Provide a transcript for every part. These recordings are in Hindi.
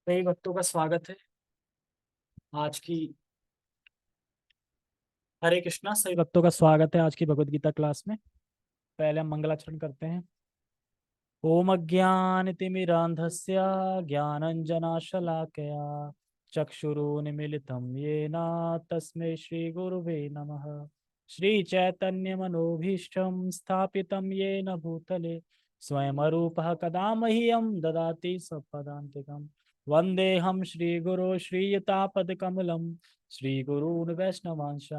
कई भक्तों का स्वागत है आज की। हरे कृष्णा, सभी भक्तों का स्वागत है आज की भगवत गीता क्लास में। पहले हम मंगलाचरण करते हैं। ओम अज्ञानतिमिरान्धस्य ज्ञानञ्जनाशलाकया चक्षुरुन्मीलितं येन तस्मै श्रीगुरुवे नमः। श्रीचैतन्यमनोभीष्टं स्थापितं येन भूतले स्वयं रूपः कदा मह्यं ददाति स्वपदान्तिकम्। वन्देऽहं श्रीगुरो श्रीयुतापदकमलं श्रीगुरून् वैष्णवांश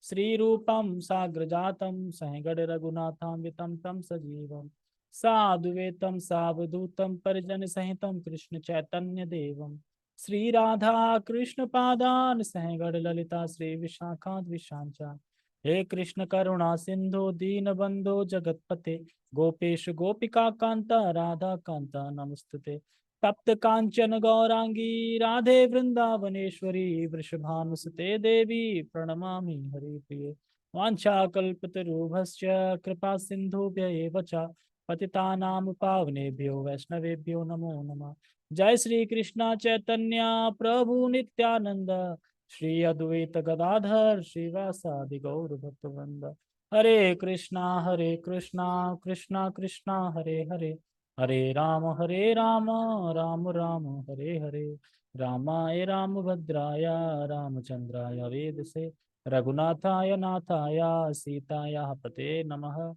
श्रीरूपं साग्रजातं सहगणरघुनाथान्वितं तं सजीवम् साधुवेतं सावधूतं परिजन सहितं कृष्ण चैतन्य देवम श्री राधा कृष्ण पादान सहगण ललिता श्री विशाखा विशांचा। हे कृष्ण करुणा सिंधु दीन बंधु जगतपते गोपेश गोपिका कांता राधा कांता नमस्तुते। तप्त कांचन गौरांगी राधे वृंदावनेश्वरी वृषभानुसुते देवी प्रणमामि हरिप्रिये। वाञ्छाकल्पतरुभ्यश्च कृपा सिन्धुभ्य एव च पतितानां पावनेभ्यो वैष्णवेभ्यो नमो नमः। जय श्री कृष्ण चैतन्य प्रभु नित्यानंद श्री अद्वैत गदाधर श्रीवासादि गौर भक्तवृंद। हरे कृष्णा कृष्णा कृष्णा हरे हरे हरे राम राम राम हरे हरे। रामाय रामभद्राय रामचंद्राय वेदसे रघुनाथाय नाथाय सीताया पते नमः।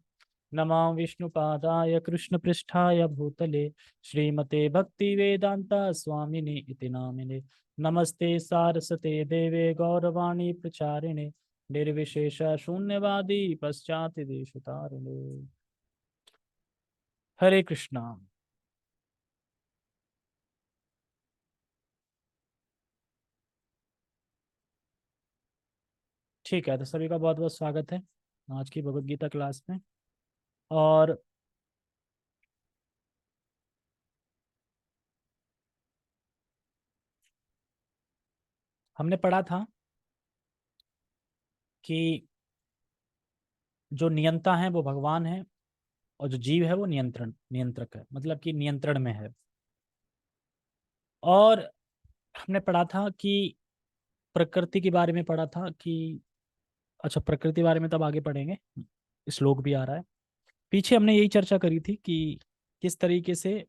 नमः विष्णुपादाय कृष्णपृष्ठाय भूतले श्रीमते भक्तिवेदांता स्वामिने इति नामिने। नमस्ते सारस्वते देवे गौरवाणी प्रचारिणे निर्विशेष शून्यवादी पश्चात देशतारिणे। हरे कृष्णा। ठीक है, तो सभी का बहुत बहुत स्वागत है आज की भगवत गीता क्लास में। और हमने पढ़ा था कि जो नियंता है वो भगवान है और जो जीव है वो नियंत्रक है, मतलब कि नियंत्रण में है। और हमने पढ़ा था कि प्रकृति के बारे में पढ़ा था कि अच्छा, प्रकृति के बारे में तब आगे पढ़ेंगे, श्लोक भी आ रहा है। पीछे हमने यही चर्चा करी थी कि किस तरीके से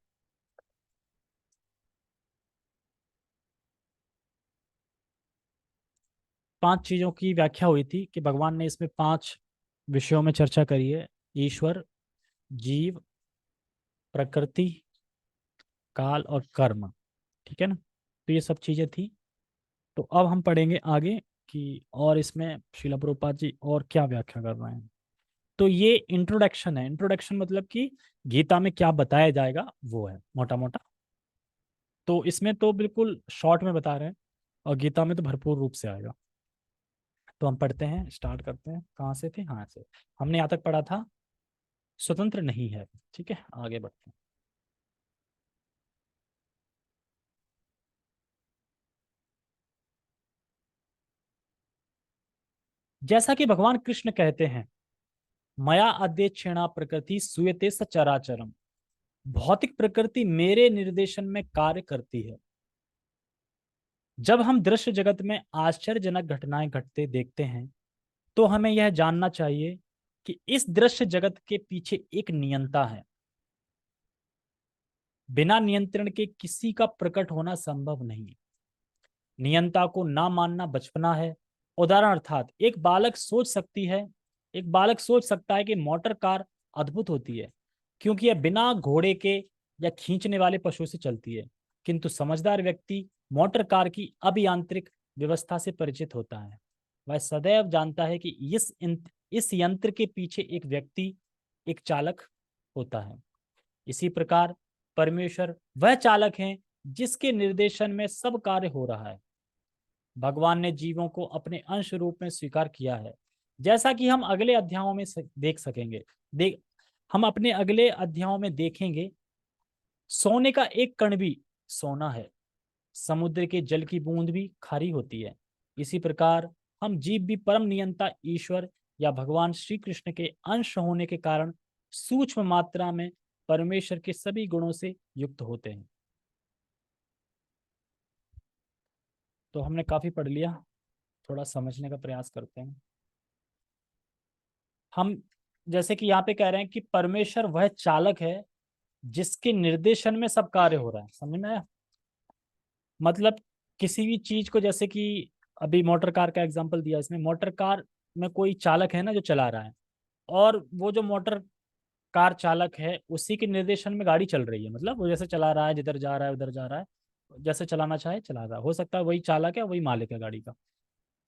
5 चीजों की व्याख्या हुई थी कि भगवान ने इसमें 5 विषयों में चर्चा करी है। ईश्वर, जीव, प्रकृति, काल और कर्म। ठीक है ना। तो ये सब चीजें थी। तो अब हम पढ़ेंगे आगे कि और इसमें श्रील प्रभुपाद जी और क्या व्याख्या कर रहे हैं। तो ये इंट्रोडक्शन है। इंट्रोडक्शन मतलब कि गीता में क्या बताया जाएगा वो है मोटा मोटा। तो इसमें तो बिल्कुल शॉर्ट में बता रहे हैं और गीता में तो भरपूर रूप से आएगा। तो हम पढ़ते हैं, स्टार्ट करते हैं। कहाँ से थे? हाँ से हमने यहाँ तक पढ़ा था, स्वतंत्र नहीं है। ठीक है, आगे बढ़ते हैं। जैसा कि भगवान कृष्ण कहते हैं, मया अध्यक्षेणा प्रकृति सूयते सचराचरम। भौतिक प्रकृति मेरे निर्देशन में कार्य करती है। जब हम दृश्य जगत में आश्चर्यजनक घटनाएं घटते देखते हैं तो हमें यह जानना चाहिए कि इस दृश्य जगत के पीछे एक नियंता है। बिना नियंत्रण के किसी का प्रकट होना संभव नहीं है। नियंता को ना मानना बचपना है। उदाहरण अर्थात एक बालक सोच सकता है कि मोटर कार अद्भुत होती है क्योंकि यह बिना घोड़े के या खींचने वाले पशु से चलती है। किंतु समझदार व्यक्ति मोटर कार की अभियांत्रिक व्यवस्था से परिचित होता है। वह सदैव जानता है कि इस यंत्र के पीछे एक व्यक्ति, एक चालक होता है। इसी प्रकार परमेश्वर वह चालक है जिसके निर्देशन में सब कार्य हो रहा है। भगवान ने जीवों को अपने अंश रूप में स्वीकार किया है, जैसा कि हम अगले अध्यायों में देख सकेंगे। देख हम अपने अगले अध्यायों में देखेंगे। सोने का एक कण भी सोना है, समुद्र के जल की बूंद भी खारी होती है। इसी प्रकार हम जीव भी परम नियंता ईश्वर या भगवान श्री कृष्ण के अंश होने के कारण सूक्ष्म मात्रा में परमेश्वर के सभी गुणों से युक्त होते हैं। तो हमने काफी पढ़ लिया, थोड़ा समझने का प्रयास करते हैं हम। जैसे कि यहाँ पे कह रहे हैं कि परमेश्वर वह चालक है जिसके निर्देशन में सब कार्य हो रहा है। समझ में आया? मतलब किसी भी चीज को, जैसे कि अभी मोटर कार का एग्जांपल दिया, इसमें मोटर कार में कोई चालक है ना जो चला रहा है, और वो जो मोटर कार चालक है उसी के निर्देशन में गाड़ी चल रही है। मतलब वो जैसे चला रहा है, जिधर जा रहा है उधर जा रहा है, जैसे चलाना चाहे चला रहा है। हो सकता है वही चालक है, वही मालिक है गाड़ी का,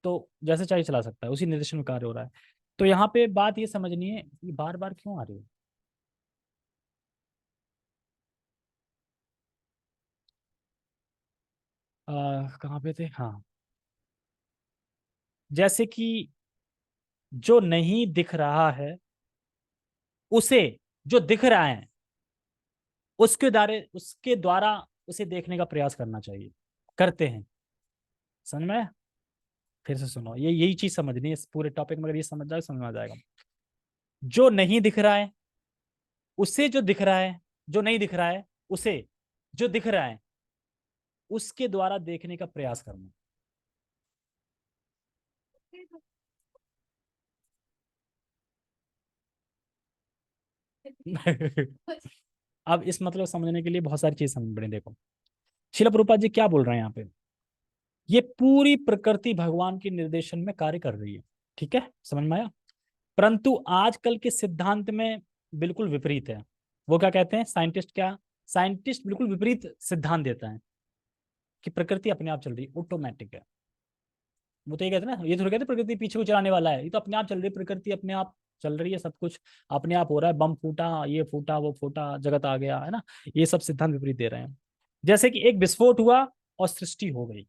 तो जैसे चाहे चला सकता है, उसी निर्देशन में कार्य हो रहा है। तो यहाँ पे बात ये समझनी है, ये बार बार क्यों आ रही है? कहाँ पे थे? हाँ, जैसे कि जो नहीं दिख रहा है उसे, जो दिख रहा है उसके द्वारा उसे देखने का प्रयास करना चाहिए, करते हैं। समझ में आया? फिर से सुनो, ये यही चीज समझनी है इस पूरे टॉपिक में। अगर ये समझ जाए समझ में आ जाएगा। जो नहीं दिख रहा है उसे, जो दिख रहा है, जो नहीं दिख रहा है उसे, जो दिख रहा है उसके द्वारा देखने का प्रयास करना। अब इस मतलब समझने के लिए बहुत सारी चीज समझ पड़े। देखो शिला प्रभुपाद जी क्या बोल रहे हैं यहाँ पे, ये पूरी प्रकृति भगवान के निर्देशन में कार्य कर रही है। ठीक है, समझ में आया? परंतु आजकल के सिद्धांत में बिल्कुल विपरीत है। वो क्या कहते हैं साइंटिस्ट, क्या साइंटिस्ट बिल्कुल विपरीत सिद्धांत देता है कि प्रकृति अपने आप चल रही, ऑटोमेटिक है। वो तो ये कहते हैं ना, ये थोड़ी कहते प्रकृति पीछे को चलाने वाला है, ये तो अपने आप चल रही है, प्रकृति अपने आप चल रही है, सब कुछ अपने आप हो रहा है। बम फूटा, ये फूटा, वो फूटा, जगत आ गया, है ना? ये सब सिद्धांत विपरीत दे रहे हैं। जैसे कि एक विस्फोट हुआ और सृष्टि हो गई,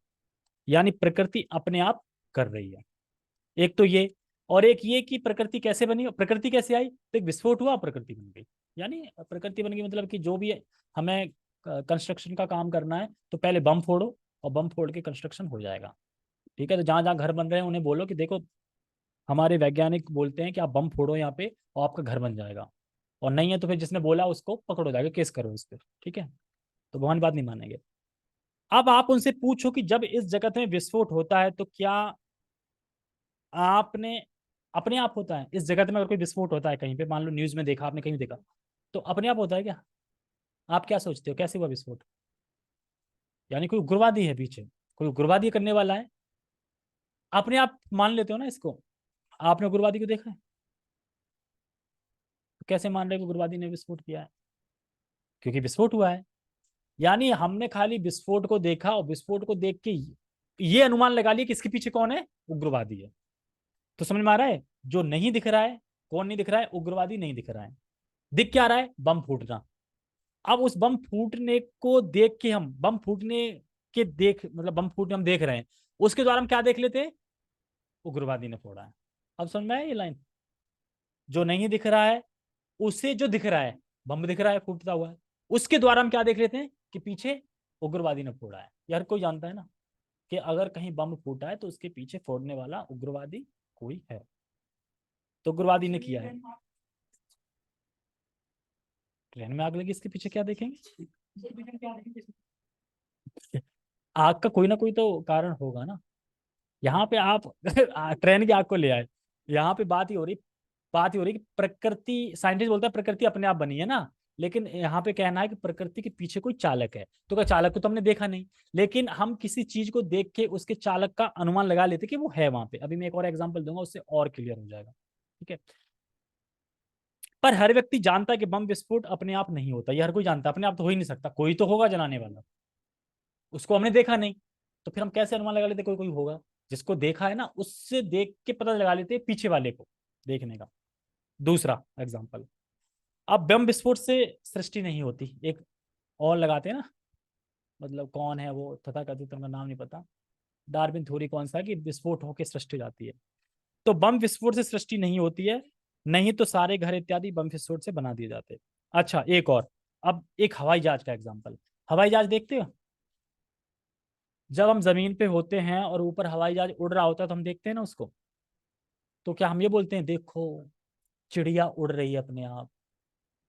यानी प्रकृति अपने आप कर रही है। एक तो ये, और एक ये कि प्रकृति कैसे बनी, प्रकृति कैसे आई? तो एक विस्फोट हुआ, प्रकृति बन गई। यानी प्रकृति बन गई मतलब कि जो भी हमें कंस्ट्रक्शन का काम करना है तो पहले बम फोड़ो, और बम फोड़ के कंस्ट्रक्शन हो जाएगा। ठीक है, तो जहां जहां घर बन रहे हैं उन्हें बोलो कि देखो, हमारे वैज्ञानिक बोलते हैं कि आप बम फोड़ो यहाँ पे और आपका घर बन जाएगा। और नहीं है तो फिर जिसने बोला उसको पकड़ो, जाएगा केस करो इस पर। ठीक है, तो भगवान बात नहीं मानेंगे। अब आप उनसे पूछो कि जब इस जगत में विस्फोट होता है तो क्या आपने, अपने आप होता है इस जगत में? अगर कोई विस्फोट होता है कहीं पे, मान लो न्यूज में देखा आपने, कहीं देखा, तो अपने आप होता है क्या? आप क्या सोचते हो कैसे हुआ विस्फोट? यानी कोई उग्रवादी है पीछे, कोई उग्रवादी करने वाला है, अपने आप मान लेते हो ना इसको। आपने उग्रवादी को देखा है? तो कैसे मान रहे हो कि उग्रवादी ने विस्फोट किया है? क्योंकि विस्फोट हुआ है। यानी हमने खाली विस्फोट को देखा, और विस्फोट को देख के ये अनुमान लगा लिया कि इसके पीछे कौन है, उग्रवादी है। तो समझ में आ रहा है? जो नहीं दिख रहा है, कौन नहीं दिख रहा है? उग्रवादी नहीं दिख रहा है। दिख क्या रहा है? बम फूटना। अब उस बम फूटने को देख के, हम बम फूटने के देख, मतलब बम फूटने हम देख रहे हैं, उसके द्वारा हम क्या देख लेते हैं? उग्रवादी ने फोड़ा है। अब समझ में आया ये लाइन? जो नहीं दिख रहा है उसे, जो दिख रहा है, बम दिख रहा है फूटता हुआ है, उसके द्वारा हम क्या देख लेते हैं कि पीछे उग्रवादी ने फोड़ा है। यार कोई जानता है ना कि अगर कहीं बम फूटा है तो उसके पीछे फोड़ने वाला उग्रवादी कोई है, तो उग्रवादी ने किया है। ट्रेन में आग लगी, इसके पीछे क्या देखेंगे? आग का कोई ना कोई तो कारण होगा ना। यहाँ पे आप ट्रेन की आग को ले आए, यहाँ पे बात ही हो रही कि प्रकृति, साइंटिस्ट बोलता है प्रकृति अपने आप बनी है ना, लेकिन यहाँ पे कहना है कि प्रकृति के पीछे कोई चालक है। तो क्या चालक को तो हमने देखा नहीं, लेकिन हम किसी चीज को देख के उसके चालक का अनुमान लगा लेते कि वो है वहां पे। अभी मैं एक और एग्जांपल दूंगा, उससे और क्लियर हो जाएगा। ठीक है, पर हर व्यक्ति जानता है कि बम विस्फोट अपने आप नहीं होता। ये हर कोई जानता है, अपने आप तो हो ही नहीं सकता, कोई तो होगा जलाने वाला, उसको हमने देखा नहीं। तो फिर हम कैसे अनुमान लगा लेते कोई कोई होगा? जिसको देखा है ना, उससे देख के पता लगा लेते हैं पीछे वाले को देखने का। दूसरा एग्जाम्पल, अब बम विस्फोट से सृष्टि नहीं होती, एक और लगाते हैं ना, मतलब कौन है वो तथाकथित, उनका नाम नहीं पता, डार्विन थ्योरी कौन सा, कि विस्फोट होकर सृष्टि हो जाती है। तो बम विस्फोट से सृष्टि नहीं होती है, नहीं तो सारे घर इत्यादि बम विस्फोट से बना दिए जाते। अच्छा एक और, अब एक हवाई जहाज का एग्जाम्पल। हवाई जहाज देखते हो? जब हम जमीन पे होते हैं और ऊपर हवाई जहाज उड़ रहा होता है तो हम देखते हैं ना उसको। तो क्या हम ये बोलते हैं देखो चिड़िया उड़ रही है अपने आप,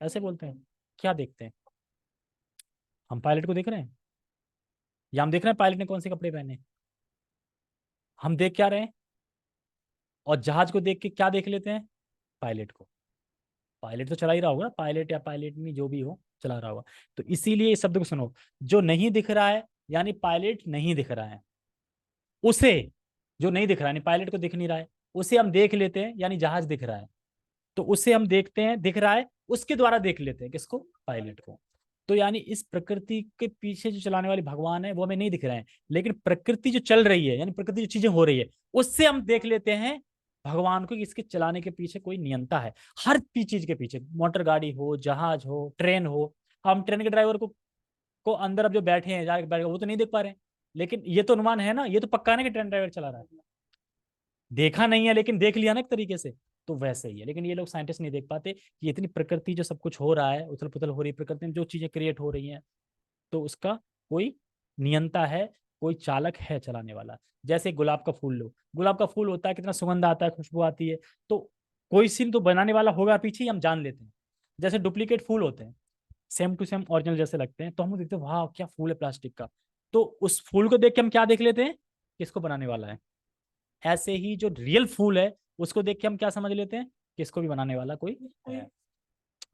ऐसे बोलते हैं? क्या देखते हैं? हम पायलट को देख रहे हैं, या हम देख रहे हैं पायलट ने कौन से कपड़े पहने? हम देख क्या रहे हैं, और जहाज को देख के क्या देख लेते हैं, पायलट को। पायलट तो चला ही रहा होगा, पायलट या पायलट नहीं जो भी हो चला रहा होगा। तो इसीलिए इस शब्द को सुनो, जो नहीं दिख रहा है यानी पायलट नहीं दिख रहा है, उसे, जो नहीं दिख रहा है यानी पायलट को दिख नहीं रहा है, उसे हम देख लेते हैं यानी जहाज दिख रहा है। तो उसे हम देखते हैं, दिख रहा है, उसके द्वारा देख लेते हैं किसको, पायलट को। तो यानी इस प्रकृति के पीछे जो चलाने वाले भगवान है वो हमें नहीं दिख रहे हैं, लेकिन प्रकृति जो चल रही है यानी प्रकृति जो चीजें हो रही है उससे हम देख लेते हैं भगवान को कि इसके चलाने के पीछे कोई नियंता है। हर चीज के पीछे, मोटर गाड़ी हो, जहाज हो, ट्रेन हो। हम ट्रेन के ड्राइवर को अंदर अब जो बैठे हैं जाके बैठ गए, वो तो नहीं देख पा रहे हैं, लेकिन ये तो अनुमान है ना, ये तो पक्का है ना कि ट्रेन ड्राइवर चला रहा है। देखा नहीं है लेकिन देख लिया ना एक तरीके से। तो वैसे ही है, लेकिन ये लोग साइंटिस्ट नहीं देख पाते कि इतनी प्रकृति जो सब कुछ हो रहा है, उथल पुथल हो रही है प्रकृति में, जो चीजें क्रिएट हो रही हैं, तो उसका कोई नियंता है, कोई चालक है चलाने वाला। जैसे गुलाब का फूल लो, गुलाब का फूल होता है, कितना सुगंध आता है, खुशबू आती है, तो कोई सीन तो बनाने वाला होगा पीछे ही, हम जान लेते हैं। जैसे डुप्लीकेट फूल होते हैं, सेम टू सेम ओरिजिनल जैसे लगते हैं, तो हम देखते हैं वाह क्या फूल है प्लास्टिक का। तो उस फूल को देख के हम क्या देख लेते हैं, किसको बनाने वाला है। ऐसे ही जो रियल फूल है उसको देख के हम क्या समझ लेते हैं, कि इसको भी बनाने वाला कोई है।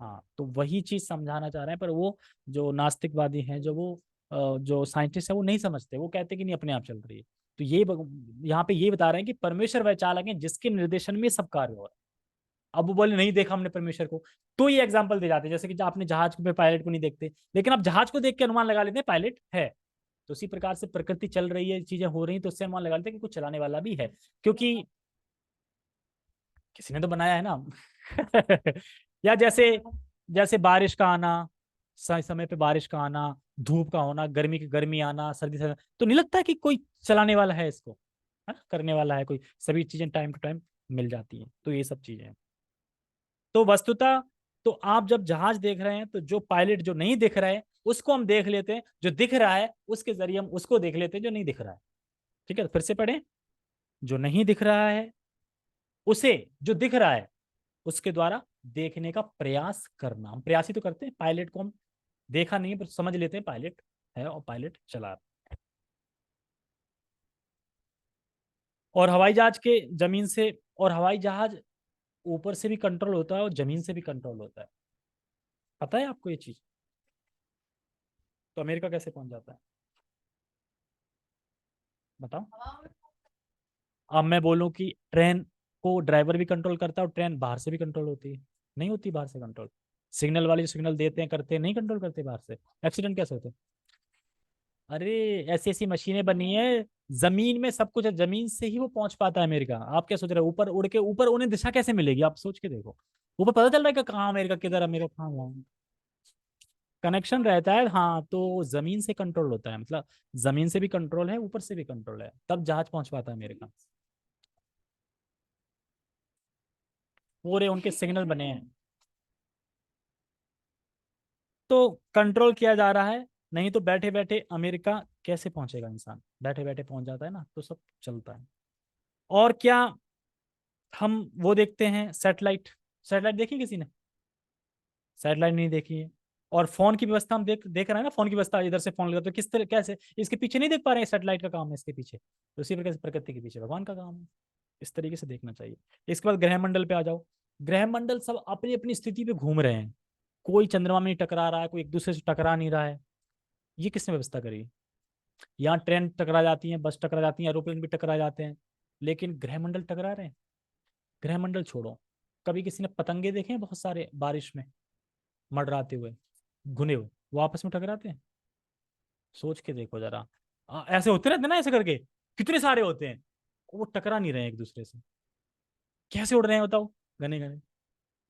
हाँ, तो वही चीज समझाना चाह रहे हैं, पर वो जो नास्तिकवादी हैं, जो साइंटिस्ट है, वो नहीं समझते, वो कहते हैं कि नहीं अपने आप चल रही है। तो यहाँ पे ये बता रहे हैं कि परमेश्वर वह चालक है जिसके निर्देशन में सब कार्य हो रहा है। अब वो बोले नहीं देखा हमने परमेश्वर को, तो ये एग्जाम्पल दे जाते हैं, जैसे कि आपने जहाज पे पायलट को नहीं देखते, लेकिन आप जहाज को देख के अनुमान लगा लेते हैं पायलट है। तो उसी प्रकार से प्रकृति चल रही है, चीजें हो रही हैं, तो उससे अनुमान लगा लेते हैं कि कुछ चलाने वाला भी है, क्योंकि किसी ने तो बनाया है ना। या जैसे जैसे बारिश का आना, सही समय पे बारिश का आना, धूप का होना, गर्मी की गर्मी आना, सर्दी से, तो नहीं लगता है कि कोई चलाने वाला है इसको, है ना, करने वाला है कोई, सभी चीजें टाइम टू टाइम मिल जाती हैं, तो ये सब चीजें हैं। तो वस्तुतः, तो आप जब जहाज देख रहे हैं तो जो पायलट जो नहीं दिख रहा है उसको हम देख लेते हैं, जो दिख रहा है उसके जरिए हम उसको देख लेते हैं जो नहीं दिख रहा है। ठीक है, तो फिर से पढ़ें, जो नहीं दिख रहा है उसे जो दिख रहा है उसके द्वारा देखने का प्रयास करना। हम प्रयास ही तो करते हैं, पायलट को हम देखा नहीं पर समझ लेते हैं पायलट है और पायलट चला रहा है। और हवाई जहाज के जमीन से, और हवाई जहाज ऊपर से भी कंट्रोल होता है और जमीन से भी कंट्रोल होता है, पता है आपको ये चीज। तो अमेरिका कैसे पहुंच जाता है, बताओ। अब मैं बोलूं कि ट्रेन को ड्राइवर भी कंट्रोल करता है और ट्रेन बाहर से भी कंट्रोल होती है, नहीं होती बाहर से कंट्रोल। सिग्नल वाले जो सिग्नल देते हैं करते हैं, नहीं कंट्रोल करते बाहर से, एक्सीडेंट कैसे होते हैं। अरे ऐसी ऐसी मशीनें बनी है, जमीन में सब कुछ है, जमीन से ही वो पहुंच पाता है अमेरिका। आप क्या सोच रहे हो, ऊपर उड़ के, ऊपर उन्हें दिशा कैसे मिलेगी, आप सोच के देखो। ऊपर पता चल रहा है कि कहाँ अमेरिका, किधर अमेरिका, कहाँ वहाँ कनेक्शन रहता है। हाँ, तो जमीन से कंट्रोल होता है, मतलब जमीन से भी कंट्रोल है, ऊपर से भी कंट्रोल है, तब जहाज पहुंच पाता है अमेरिका। पूरे उनके सिग्नल बने हैं, तो कंट्रोल किया जा रहा है। नहीं तो बैठे बैठे अमेरिका कैसे पहुंचेगा, इंसान बैठे बैठे पहुंच जाता है ना, तो सब चलता है। और क्या, हम वो देखते हैं सैटेलाइट, सैटेलाइट देखी किसी ने, सैटेलाइट नहीं देखी है। और फोन की व्यवस्था हम देख देख रहे हैं ना, फोन की व्यवस्था इधर से फोन लगा तो किस तरह कैसे इसके पीछे नहीं देख पा रहे हैं, सैटेलाइट का काम है इसके पीछे, तो उसी प्रकार से प्रकृति के पीछे भगवान का काम है। इस तरीके से देखना चाहिए। इसके बाद ग्रह मंडल पे आ जाओ। ग्रह मंडल सब अपनी अपनी स्थिति पे घूम रहे हैं, कोई चंद्रमा में नहीं टकरा रहा है, कोई एक दूसरे से टकरा नहीं रहा है। ये किसने व्यवस्था करी। यहाँ ट्रेन टकरा जाती है, बस टकरा जाती है, एरोप्लेन भी टकरा जाते हैं, लेकिन ग्रह मंडल टकरा रहे हैं। ग्रह मंडल छोड़ो, कभी किसी ने पतंगे देखे हैं बहुत सारे बारिश में मंडराते हुए, घुने हुए, वो आपस में टकराते हैं। सोच के देखो जरा, ऐसे होते रहते हैं ना, ऐसे करके कितने सारे होते हैं, वो टकरा नहीं रहे हैं एक दूसरे से, कैसे उड़ रहे हैं बताओ, घने घने।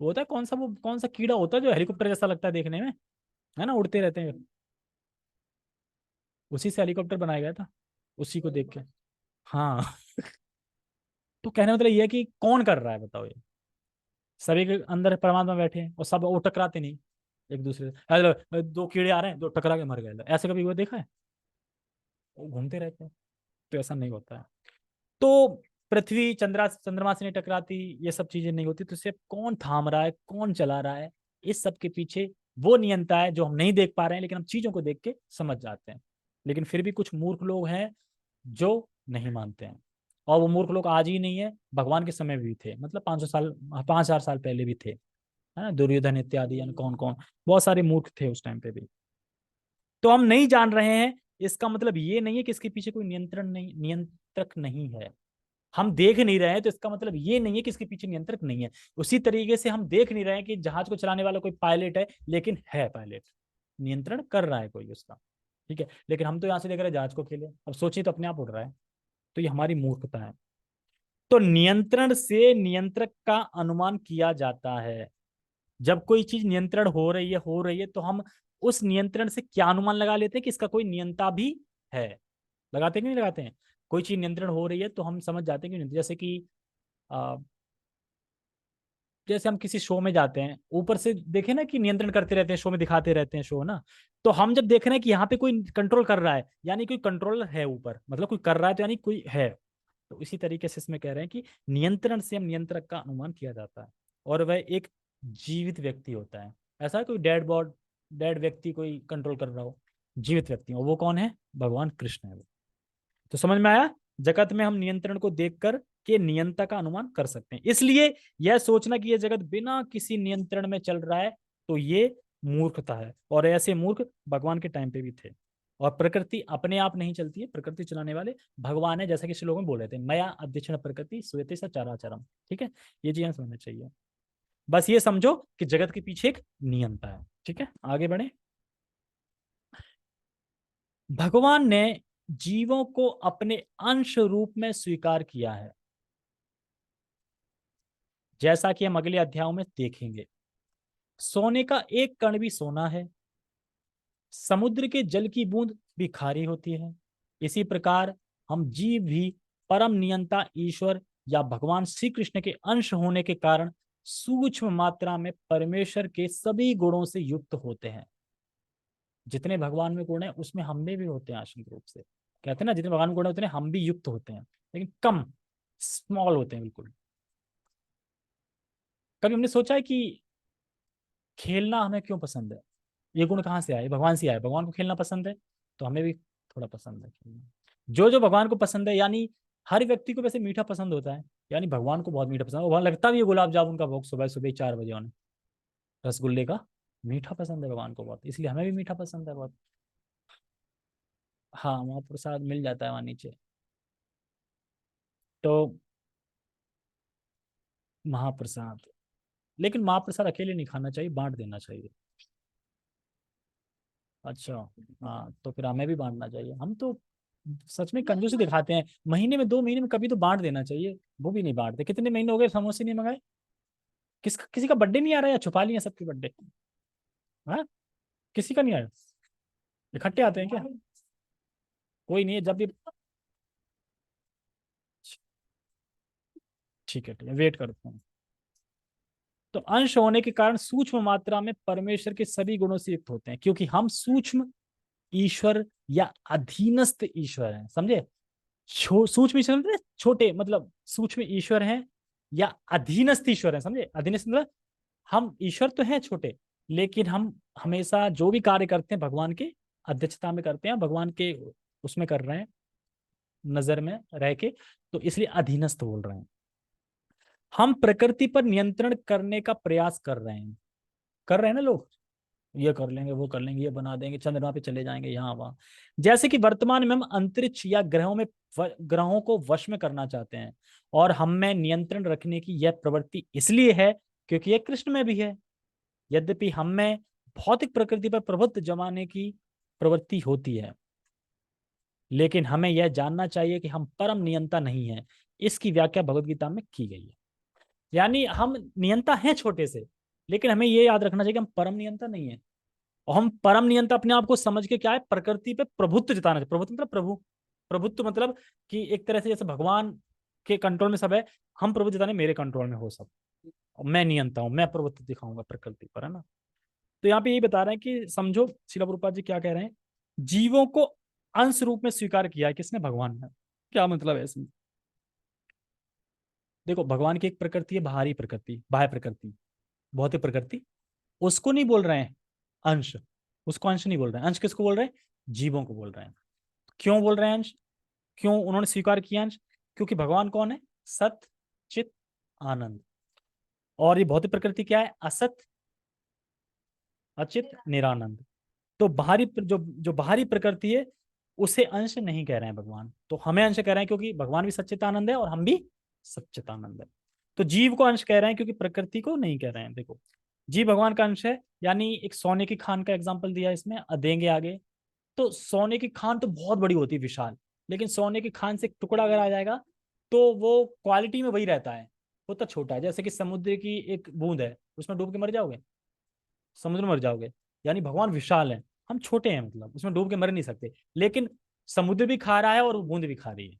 वो होता है कौन सा, वो कौन सा कीड़ा होता है जो हेलीकॉप्टर जैसा लगता है देखने में, है ना, उड़ते रहते हैं। उसी से हेलीकॉप्टर बनाया गया था, उसी को देख के। हाँ। तो कहने का मतलब ये है कि कौन कर रहा है बताओ ये, सभी के अंदर परमात्मा बैठे हैं और सब वो टकराते नहीं एक दूसरे से। हेलो, दो कीड़े आ रहे हैं, दो टकरा के मर गए, ऐसे कभी वो देखा है, वो घूमते रहते हैं। तो ऐसा नहीं होता है। तो पृथ्वी चंद्रमा से नहीं टकराती, ये सब चीजें नहीं होती, तो सिर्फ कौन थाम रहा है, कौन चला रहा है, इस सब के पीछे वो नियंता है जो हम नहीं देख पा रहे हैं, लेकिन हम चीजों को देख के समझ जाते हैं। लेकिन फिर भी कुछ मूर्ख लोग हैं जो नहीं मानते हैं। और वो मूर्ख लोग आज ही नहीं है, भगवान के समय भी थे, मतलब 500 साल 5000 साल पहले भी थे, है ना, दुर्योधन इत्यादि, यानी कौन कौन, बहुत सारे मूर्ख थे उस टाइम पे भी। तो हम नहीं जान रहे हैं, इसका मतलब ये नहीं है कि इसके पीछे कोई नियंत्रक नहीं है। हम देख नहीं रहे हैं तो इसका मतलब ये नहीं है कि इसके पीछे नियंत्रक नहीं है। उसी तरीके से हम देख नहीं रहे हैं कि जहाज को चलाने वाला कोई पायलट है, लेकिन है पायलट, नियंत्रण कर रहा है कोई उसका, ठीक है। लेकिन हम तो यहाँ से देख रहे हैं जहाज को खेले, अब सोचिए तो अपने आप उड़ रहा है। तो ये हमारी मूर्खता है। तो नियंत्रण से नियंत्रक का अनुमान किया जाता है। जब कोई चीज नियंत्रण हो रही है तो हम उस नियंत्रण से क्या अनुमान लगा लेते हैं कि इसका कोई नियंता भी है। लगाते हैं कि नहीं लगाते हैं? कोई चीज नियंत्रण हो रही है तो हम समझ जाते हैं कि जैसे कि आ, जैसे हम किसी शो में जाते हैं, ऊपर से देखे ना कि नियंत्रण करते रहते हैं, शो में दिखाते रहते हैं शो ना। तो हम जब देख रहे हैं कि यहाँ पे कोई कंट्रोल कर रहा है, यानी कोई कंट्रोलर है ऊपर, मतलब कोई कर रहा है तो यानी कोई है। तो इसी तरीके से इसमें कह रहे हैं कि नियंत्रण से हम नियंत्रक का अनुमान किया जाता है, और वह एक जीवित व्यक्ति होता है। ऐसा है कोई डेड व्यक्ति कोई कंट्रोल कर रहा हो, जीवित व्यक्ति हो, वो कौन है? भगवान कृष्ण है वो। तो समझ में आया? जगत में हम नियंत्रण को देखकर के नियंता का अनुमान कर सकते हैं। इसलिए यह सोचना कि यह जगत बिना किसी नियंत्रण में चल रहा है, तो ये मूर्खता है, और ऐसे मूर्ख भगवान के टाइम पे भी थे। और प्रकृति अपने आप नहीं चलती है, प्रकृति चलाने वाले भगवान है, जैसा कि श्लोक में बोल रहे थे, मया अध्यक्षण प्रकृति श्वेते स चराचरम। ठीक है, ये चीजें समझना चाहिए। बस ये समझो कि जगत के पीछे एक नियंता है। ठीक है, आगे बढ़े। भगवान ने जीवों को अपने अंश रूप में स्वीकार किया है, जैसा कि हम अगले अध्यायों में देखेंगे। सोने का एक कण भी सोना है, समुद्र के जल की बूंद भी खारी होती है। इसी प्रकार हम जीव भी परम नियंता ईश्वर या भगवान श्री कृष्ण के अंश होने के कारण सूक्ष्म मात्रा में परमेश्वर के सभी गुणों से युक्त होते हैं। जितने भगवान में गुण है उसमें हम में भी होते हैं आंशिक रूप से। कहते हैं ना, जितने भगवान में गुण है उतने हम भी युक्त होते हैं, लेकिन कम, स्मॉल होते हैं बिल्कुल। कभी हमने सोचा है कि खेलना हमें क्यों पसंद है? ये गुण कहाँ से आए? भगवान से आए। भगवान को खेलना पसंद है तो हमें भी थोड़ा पसंद है खेलना। जो जो भगवान को पसंद है, यानी हर व्यक्ति को वैसे मीठा पसंद होता है, यानी भगवान को बहुत मीठा पसंद है। भगवान लगता भी है गुलाब जामुन का भोग सुबह सुबह 4 बजे होने, रसगुल्ले का मीठा पसंद है भगवान को बहुत, इसलिए हमें भी मीठा पसंद है बहुत। हाँ, वहाँ प्रसाद मिल जाता है वहाँ नीचे। तो महाप्रसाद, लेकिन महाप्रसाद अकेले नहीं खाना चाहिए, बांट देना चाहिए। अच्छा, हाँ, तो फिर हमें भी बांटना चाहिए। हम तो सच में कंजूसी दिखाते हैं, महीने में 2 महीने में कभी तो बांट देना चाहिए, वो भी नहीं बांटते। कितने महीने हो गए समोसे नहीं मंगाए? किसी का बर्थडे नहीं आ रहा है या छुपा लिया सबके बर्थडे? हाँ, किसी का नहीं आया? इकट्ठे आते हैं क्या? कोई नहीं है, जब भी। ठीक है, वेट करता हूँ। तो अंश होने के कारण सूक्ष्म मात्रा में परमेश्वर के सभी गुणों से युक्त होते हैं, क्योंकि हम सूक्ष्म ईश्वर या अधीनस्थ ईश्वर हैं, समझे? सूक्ष्म ईश्वर मतलब छोटे, मतलब सूक्ष्म ईश्वर हैं या अधीनस्थ ईश्वर हैं, समझे? अधीनस्थ मतलब हम ईश्वर तो हैं छोटे, लेकिन हम हमेशा जो भी कार्य करते हैं भगवान के अध्यक्षता में करते हैं, भगवान के उसमें कर रहे हैं, नजर में रह के, तो इसलिए अधीनस्थ बोल रहे हैं। हम प्रकृति पर नियंत्रण करने का प्रयास कर रहे हैं ना लोग, ये कर लेंगे, वो कर लेंगे, ये बना देंगे, चंद्रमा पे चले जाएंगे, यहाँ वहां। जैसे कि वर्तमान में हम अंतरिक्ष या ग्रहों को वश में करना चाहते हैं, और हम में नियंत्रण रखने की यह प्रवृत्ति इसलिए है क्योंकि यह कृष्ण में भी है। यद्यपि हम में भौतिक प्रकृति पर प्रभुत्व जमाने की प्रवृत्ति होती है, लेकिन हमें यह जानना चाहिए कि हम परम नियंता नहीं है। इसकी व्याख्या भगवत गीता में की गई है। यानी हम नियंता हैं छोटे से, लेकिन हमें यह याद रखना चाहिए कि हम परम नियंता नहीं है। और हम परम नियंता अपने आप को समझ के क्या है, प्रकृति पे प्रभुत्व जताना चाहिए। प्रभुत्व मतलब प्रभु, प्रभुत्व मतलब कि एक तरह से जैसे भगवान के कंट्रोल में सब है, हम प्रभु जताने मेरे कंट्रोल में हो सब, और मैं नियंता हूं, मैं प्रभुत्व दिखाऊंगा प्रकृति पर, है ना। तो यहाँ पे यही बता रहे हैं कि समझो श्रील प्रभुपाद जी क्या कह रहे हैं। जीवों को अंश रूप में स्वीकार किया है किसने? भगवान ने। क्या मतलब है इसमें? देखो, भगवान की एक प्रकृति है बाहरी प्रकृति, बाह्य प्रकृति, भौतिक प्रकृति, उसको नहीं बोल रहे हैं अंश, उसको अंश नहीं बोल रहे हैं। अंश किसको बोल रहे हैं? जीवों को बोल रहे हैं। क्यों बोल रहे हैं अंश? क्यों उन्होंने स्वीकार किया अंश? क्योंकि भगवान कौन है? सत चित आनंद। और ये भौतिक प्रकृति क्या है? असत अचित निरानंद। तो बाहरी जो जो बाहरी प्रकृति है उसे अंश नहीं कह रहे हैं भगवान, तो हमें अंश कह रहे हैं क्योंकि भगवान भी सच्चिदानंद है और हम भी सच्चिदानंद है। तो जीव को अंश कह रहे हैं क्योंकि प्रकृति को नहीं कह रहे हैं। देखो, जीव भगवान का अंश है। यानी एक सोने की खान का एग्जाम्पल दिया इसमें, देंगे आगे। तो सोने की खान तो बहुत बड़ी होती है, विशाल, लेकिन सोने की खान से एक टुकड़ा अगर आ जाएगा तो वो क्वालिटी में वही रहता है, वो तो छोटा है। जैसे कि समुद्र की एक बूंद है, उसमें डूब के मर जाओगे? समुद्र में मर जाओगे। यानी भगवान विशाल है, हम छोटे हैं, मतलब उसमें डूब के मर नहीं सकते। लेकिन समुद्र भी खा रहा है और बूंद भी खा रही है,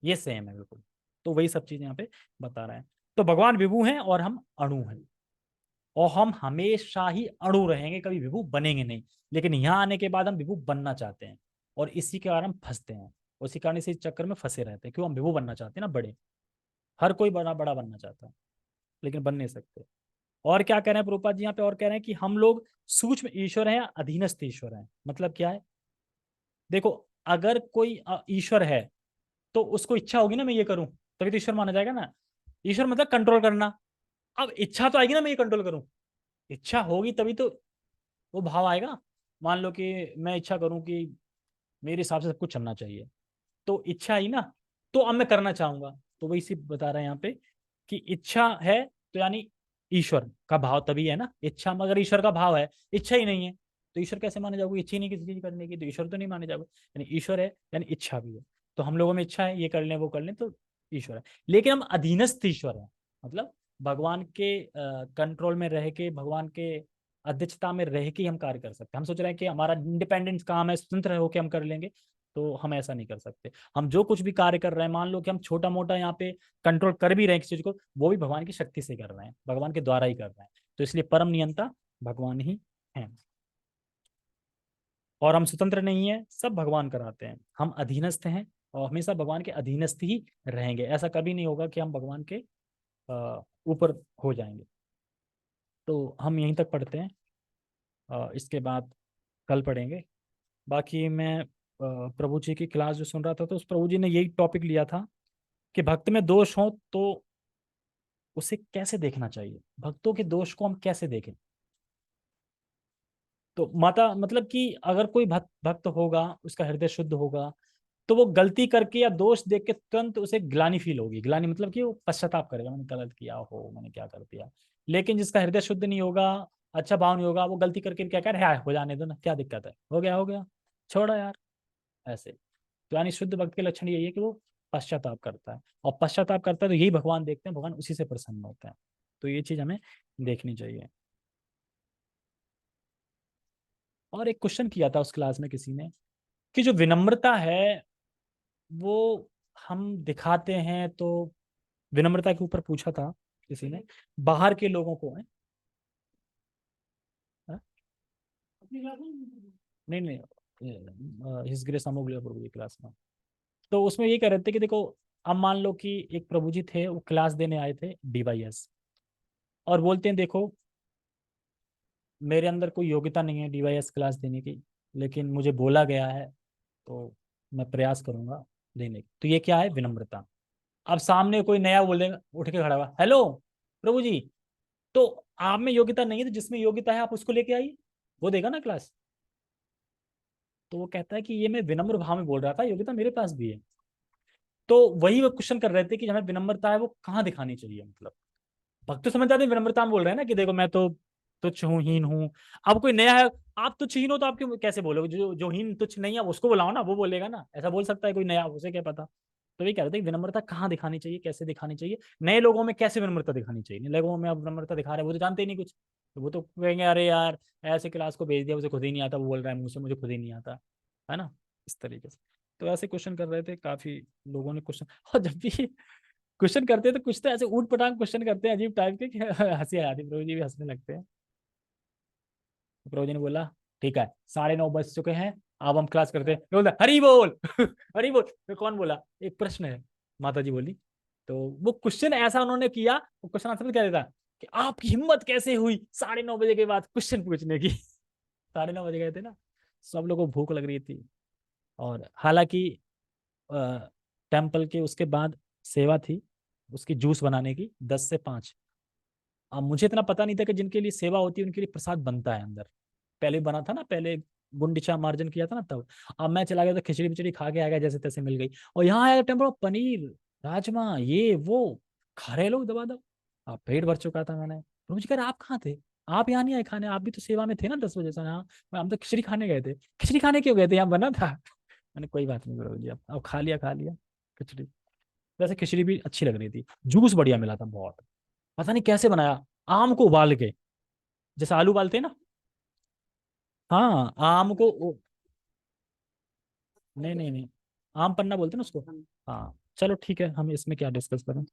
ये सेम है बिल्कुल। तो वही सब चीजें यहाँ पे बता रहे हैं। तो भगवान विभु हैं और हम अणु हैं, और हम हमेशा ही अणु रहेंगे, कभी विभु बनेंगे नहीं। लेकिन यहाँ आने के बाद हम विभु बनना चाहते हैं, और इसी के कारण हम फंसते हैं। उसी कारण इसी चक्कर में फंसे रहते हैं, क्यों? हम विभु बनना चाहते हैं ना, बड़े। हर कोई बड़ा बड़ा बनना चाहता है, लेकिन बन नहीं सकते। और क्या कह रहे हैं प्रभुपाद जी यहाँ पे? और कह रहे हैं कि हम लोग सूक्ष्म ईश्वर हैं या अधीनस्थ ईश्वर हैं। मतलब क्या है? देखो, अगर कोई ईश्वर है तो उसको इच्छा होगी ना मैं ये करूं, तभी तो ईश्वर माना जाएगा ना। ईश्वर मतलब कंट्रोल करना। अब इच्छा तो आएगी ना मैं ये कंट्रोल करूं, इच्छा होगी तभी तो वो भाव आएगा। मान लो कि मैं इच्छा करूं कि मेरे हिसाब से सब कुछ चलना चाहिए, तो इच्छा आई ना, तो अब मैं करना चाहूंगा। तो वही सिर्फ बता रहे हैं यहाँ पे कि इच्छा है तो यानी ईश्वर का भाव तभी है ना। इच्छा, मगर ईश्वर का भाव है, इच्छा ही नहीं है तो ईश्वर कैसे माने जाओगे? इच्छा ही नहीं किसी चीज करने की, तो ईश्वर तो नहीं माने जाओगे। यानी ईश्वर है यानी इच्छा भी है। तो हम लोगों में इच्छा है, ये कर लें वो कर लें, तो ईश्वर है। लेकिन हम अधीनस्थ ईश्वर है, मतलब भगवान के कंट्रोल में रह के, भगवान के अध्यक्षता में रह के ही हम कार्य कर सकते हैं। हम सोच रहे हैं कि हमारा इंडिपेंडेंस काम है, स्वतंत्र होकर हम कर लेंगे, तो हम ऐसा नहीं कर सकते। हम जो कुछ भी कार्य कर रहे हैं, मान लो कि हम छोटा मोटा यहाँ पे कंट्रोल कर भी रहे हैं किसी चीज को, वो भी भगवान की शक्ति से कर रहे हैं, भगवान के द्वारा ही कर रहे हैं। तो इसलिए परम नियंता भगवान ही है, और हम स्वतंत्र नहीं है, सब भगवान कराते हैं। हम अधीनस्थ हैं और हमेशा भगवान के अधीनस्थ ही रहेंगे। ऐसा कभी नहीं होगा कि हम भगवान के ऊपर हो जाएंगे। तो हम यहीं तक पढ़ते हैं, इसके बाद कल पढ़ेंगे। बाकी मैं प्रभु जी की क्लास जो सुन रहा था, तो उस प्रभु जी ने यही टॉपिक लिया था कि भक्त में दोष हो तो उसे कैसे देखना चाहिए, भक्तों के दोष को हम कैसे देखें। तो माता मतलब कि अगर कोई भक्त होगा, उसका हृदय शुद्ध होगा, तो वो गलती करके या दोष देख के तुरंत उसे ग्लानि फील होगी। ग्लानि मतलब कि वो पश्चाताप करेगा, मैंने गलत किया हो, मैंने क्या कर दिया। लेकिन जिसका हृदय शुद्ध नहीं होगा, अच्छा भाव नहीं होगा, वो गलती करके क्या कर रहा है, हो जाने दो ना, क्या दिक्कत है, हो गया हो गया, छोड़ो यार, ऐसे। तो यानी शुद्ध भक्त के लक्षण यही है कि वो पश्चाताप करता है, और पश्चाताप करता है तो यही भगवान देखते हैं, भगवान उसी से प्रसन्न होते हैं। तो ये चीज हमें देखनी चाहिए। और एक क्वेश्चन किया था उस क्लास में किसी ने, कि जो विनम्रता है वो हम दिखाते हैं, तो विनम्रता के ऊपर पूछा था किसी ने, बाहर के लोगों को है, हाँ? नहीं नहीं, हिज ग्रेस अमोघ प्रभु जी क्लास में। तो उसमें ये कह रहे थे कि देखो, अब मान लो कि एक प्रभु जी थे, वो क्लास देने आए थे डीवाईएस, और बोलते हैं देखो, मेरे अंदर कोई योग्यता नहीं है डीवाईएस क्लास देने की, लेकिन मुझे बोला गया है तो मैं प्रयास करूंगा देने की। तो ये क्या है? विनम्रता। अब सामने कोई नया बोल देगा, उठ के खड़ा हुआ, हेलो प्रभु जी, तो आप में योग्यता नहीं है, तो जिसमें योग्यता है आप उसको लेके आइए, वो देगा ना क्लास। तो वो कहता है कि ये मैं विनम्र भाव में बोल रहा था, योग्यता मेरे पास भी है। तो वही वो क्वेश्चन कर रहे थे कि हमें विनम्रता है वो कहाँ दिखानी चाहिए, मतलब भक्त तो समझ जाते हैं विनम्रता में बोल रहे हैं ना, कि देखो मैं तो तुच्छ हूँ, हीन हूँ। अब कोई नया है, आप तुच्छ हीन हो तो आप क्यों कैसे बोलोगे? जो जो हीन तुच्छ नहीं है उसको बुलाओ ना, वो बोलेगा ना, ऐसा बोल सकता है कोई नया, उसे क्या पता। तो ये कह रहे थे कि विनम्रता कहाँ दिखानी चाहिए, कैसे दिखानी चाहिए, नए लोगों में कैसे विनम्रता दिखानी चाहिए। नए लोगों में आप विनम्रता दिखा रहे हैं, वो तो जानते ही नहीं कुछ, तो वो तो कहेंगे अरे यार ऐसे क्लास को भेज दिया, उसे खुद ही नहीं आता, वो बोल रहा है मुझसे, मुझे खुद ही नहीं आता, है ना, इस तरीके से। तो ऐसे क्वेश्चन कर रहे थे काफी लोगों ने क्वेश्चन। और जब भी क्वेश्चन करते हैं तो कुछ तो ऐसे ऊट पटांग क्वेश्चन करते हैं अजीब टाइप के कि हंसी आ जाती है, प्रभु जी भी हंसने लगते हैं। तो प्रभु जी ने बोला ठीक है, 9:30 बज चुके हैं, अब हम क्लास करते हैं। मैं बोलता हरी बोल हरी बोल। फिर कौन बोला? एक प्रश्न है, माता जी बोली। तो वो क्वेश्चन ऐसा उन्होंने किया, वो क्वेश्चन आंसर क्या देता कि आपकी हिम्मत कैसे हुई 9:30 बजे के बाद क्वेश्चन पूछने की। 9:30 बजे गए थे ना, सब लोगों को भूख लग रही थी, और हालांकि टेम्पल के, उसके बाद सेवा थी उसकी जूस बनाने की 10 से 5। अब मुझे इतना पता नहीं था कि जिनके लिए सेवा होती है उनके लिए प्रसाद बनता है अंदर। पहले बना था ना, पहले गुंडिचा मार्जन किया था ना तब। अब मैं चला गया तो खिचड़ी बिचड़ी खा के आ गया, जैसे तैसे मिल गई। और यहाँ आया टेम्पल पनीर, राजमा, ये वो खा रहे लोग दबा दब। अब पेट भर चुका था मैंने। तो मुझे कह रहा आप कहाँ थे, आप यहाँ नहीं आए खाने, आप भी तो सेवा में थे ना 10 बजे से। हाँ, हम तो खिचड़ी खाने गए थे। खिचड़ी खाने क्यों गए थे, यहाँ बना था। मैंने कोई बात नहीं गुरु जी, अब खा लिया खा लिया खिचड़ी। वैसे खिचड़ी भी अच्छी लग रही थी, जूस बढ़िया मिला था बहुत। पता नहीं कैसे बनाया, आम को उबाल के, जैसे आलू उबालते हैं ना। हाँ आम को नहीं नहीं नहीं, आम पन्ना बोलते हैं ना उसको। हाँ चलो ठीक है, हम इसमें क्या डिस्कस करें।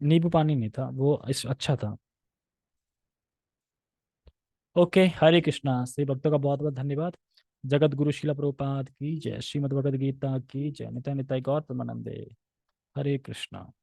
नींबू पानी नहीं था वो, इस अच्छा था। ओके, हरे कृष्णा। श्री भक्तों का बहुत बहुत धन्यवाद। जगत गुरु शिला प्रभुपाद की जय, श्रीमद् भगवद गीता की जय, निताय निताय गौर प्रेमानंदे। हरे कृष्णा।